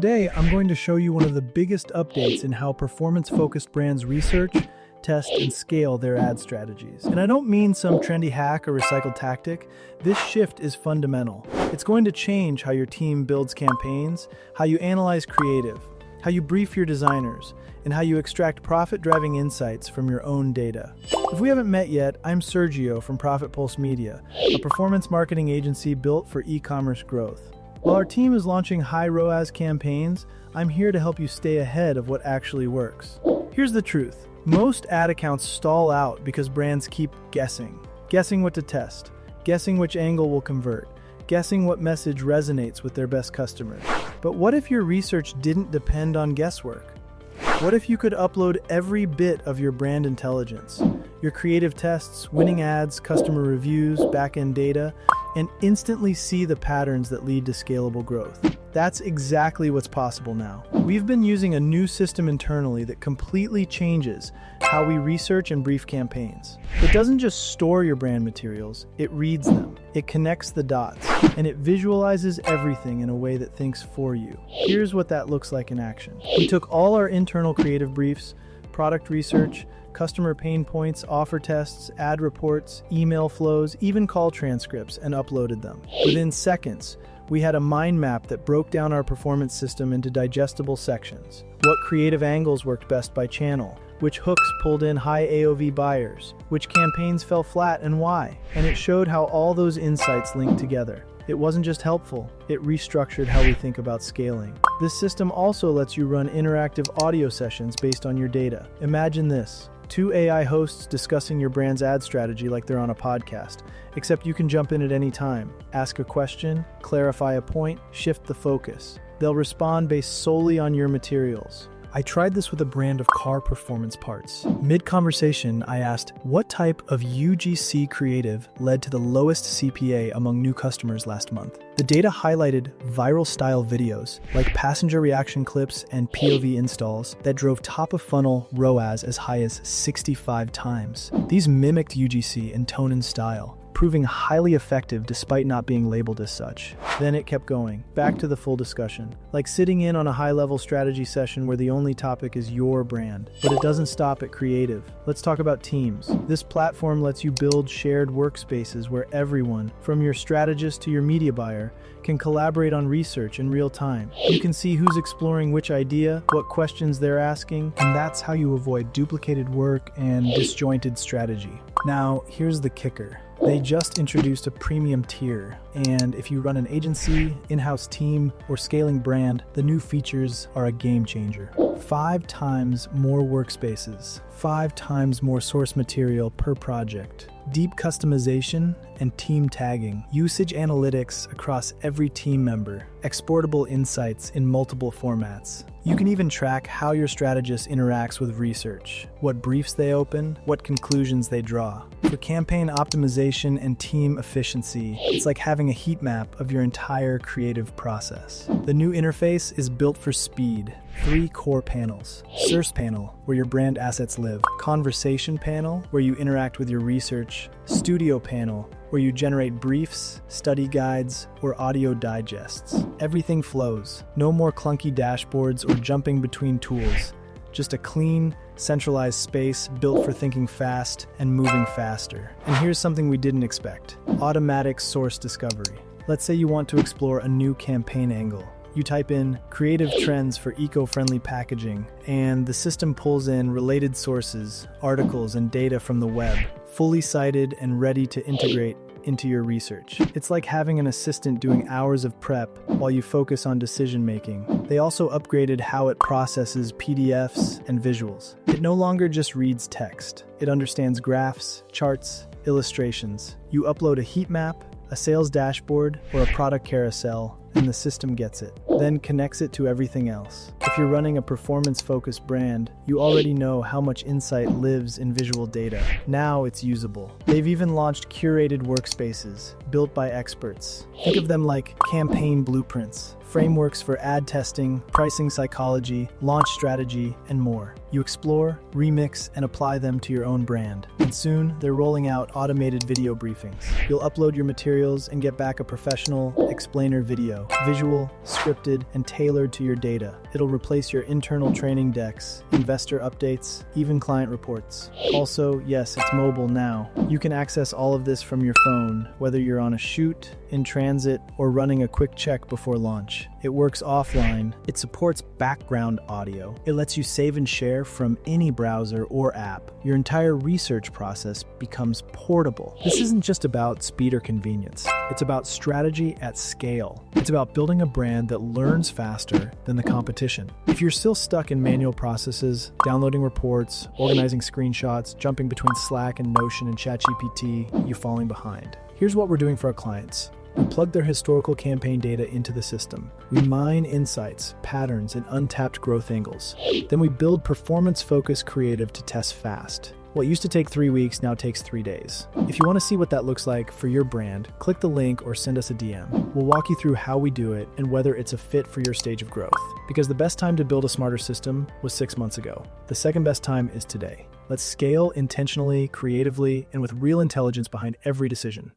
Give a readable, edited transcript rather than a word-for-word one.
Today, I'm going to show you one of the biggest updates in how performance-focused brands research, test, and scale their ad strategies. And I don't mean some trendy hack or recycled tactic. This shift is fundamental. It's going to change how your team builds campaigns, how you analyze creative, how you brief your designers, and how you extract profit-driving insights from your own data. If we haven't met yet, I'm Sergio from Profit Pulse Media, a performance marketing agency built for e-commerce growth. While our team is launching high ROAS campaigns, I'm here to help you stay ahead of what actually works. Here's the truth. Most ad accounts stall out because brands keep guessing what to test, guessing which angle will convert, guessing what message resonates with their best customers. But what if your research didn't depend on guesswork? What if you could upload every bit of your brand intelligence, your creative tests, winning ads, customer reviews, back-end data, and instantly see the patterns that lead to scalable growth? That's exactly what's possible now. We've been using a new system internally that completely changes how we research and brief campaigns. It doesn't just store your brand materials, it reads them, it connects the dots, and it visualizes everything in a way that thinks for you. Here's what that looks like in action. We took all our internal creative briefs, product research, customer pain points, offer tests, ad reports, email flows, even call transcripts, and uploaded them. Within seconds, we had a mind map that broke down our performance system into digestible sections. What creative angles worked best by channel, which hooks pulled in high AOV buyers, which campaigns fell flat and why. And it showed how all those insights linked together. It wasn't just helpful, it restructured how we think about scaling. This system also lets you run interactive audio sessions based on your data. Imagine this. 2 AI hosts discussing your brand's ad strategy like they're on a podcast, except you can jump in at any time, ask a question, clarify a point, shift the focus. They'll respond based solely on your materials. I tried this with a brand of car performance parts. Mid-conversation, I asked, what type of UGC creative led to the lowest CPA among new customers last month? The data highlighted viral style videos, like passenger reaction clips and POV installs, that drove top-of-funnel ROAS as high as 65 times. These mimicked UGC in tone and style, proving highly effective despite not being labeled as such. Then it kept going, back to the full discussion, like sitting in on a high-level strategy session where the only topic is your brand. But it doesn't stop at creative. Let's talk about teams. This platform lets you build shared workspaces where everyone, from your strategist to your media buyer, can collaborate on research in real time. You can see who's exploring which idea, what questions they're asking, and that's how you avoid duplicated work and disjointed strategy. Now, here's the kicker. They just introduced a premium tier, and if you run an agency, in-house team, or scaling brand, the new features are a game changer. 5 times more workspaces, 5 times more source material per project, deep customization and team tagging, usage analytics across every team member, exportable insights in multiple formats. You can even track how your strategist interacts with research, what briefs they open, what conclusions they draw. For campaign optimization and team efficiency, it's like having a heat map of your entire creative process. The new interface is built for speed. 3 core panels. Source panel, where your brand assets live. Conversation panel, where you interact with your research. Studio panel, where you generate briefs, study guides, or audio digests. Everything flows. No more clunky dashboards or jumping between tools. Just a clean, centralized space built for thinking fast and moving faster. And here's something we didn't expect. Automatic source discovery. Let's say you want to explore a new campaign angle. You type in creative trends for eco-friendly packaging, and the system pulls in related sources, articles, and data from the web, fully cited and ready to integrate into your research. It's like having an assistant doing hours of prep while you focus on decision-making. They also upgraded how it processes PDFs and visuals. It no longer just reads text. It understands graphs, charts, illustrations. You upload a heat map, a sales dashboard, or a product carousel, and the system gets it, then connects it to everything else. If you're running a performance-focused brand, you already know how much insight lives in visual data. Now it's usable. They've even launched curated workspaces, built by experts. Think of them like campaign blueprints, frameworks for ad testing, pricing psychology, launch strategy, and more. You explore, remix, and apply them to your own brand. And soon, they're rolling out automated video briefings. You'll upload your materials and get back a professional explainer video, visual, scripted, and tailored to your data. It'll replace your internal training decks, investor updates, even client reports. Also, yes, it's mobile now. You can access all of this from your phone, whether you're on a shoot, in transit, or running a quick check before launch. It works offline. It supports background audio. It lets you save and share from any browser or app. Your entire research process becomes portable. This isn't just about speed or convenience. It's about strategy at scale. It's about building a brand that learns faster than the competition. If you're still stuck in manual processes, downloading reports, organizing screenshots, jumping between Slack and Notion and ChatGPT, you're falling behind. Here's what we're doing for our clients. We plug their historical campaign data into the system. We mine insights, patterns, and untapped growth angles. Then we build performance-focused creative to test fast. What used to take 3 weeks now takes 3 days. If you want to see what that looks like for your brand, click the link or send us a DM. We'll walk you through how we do it and whether it's a fit for your stage of growth. Because the best time to build a smarter system was 6 months ago. The second best time is today. Let's scale intentionally, creatively, and with real intelligence behind every decision.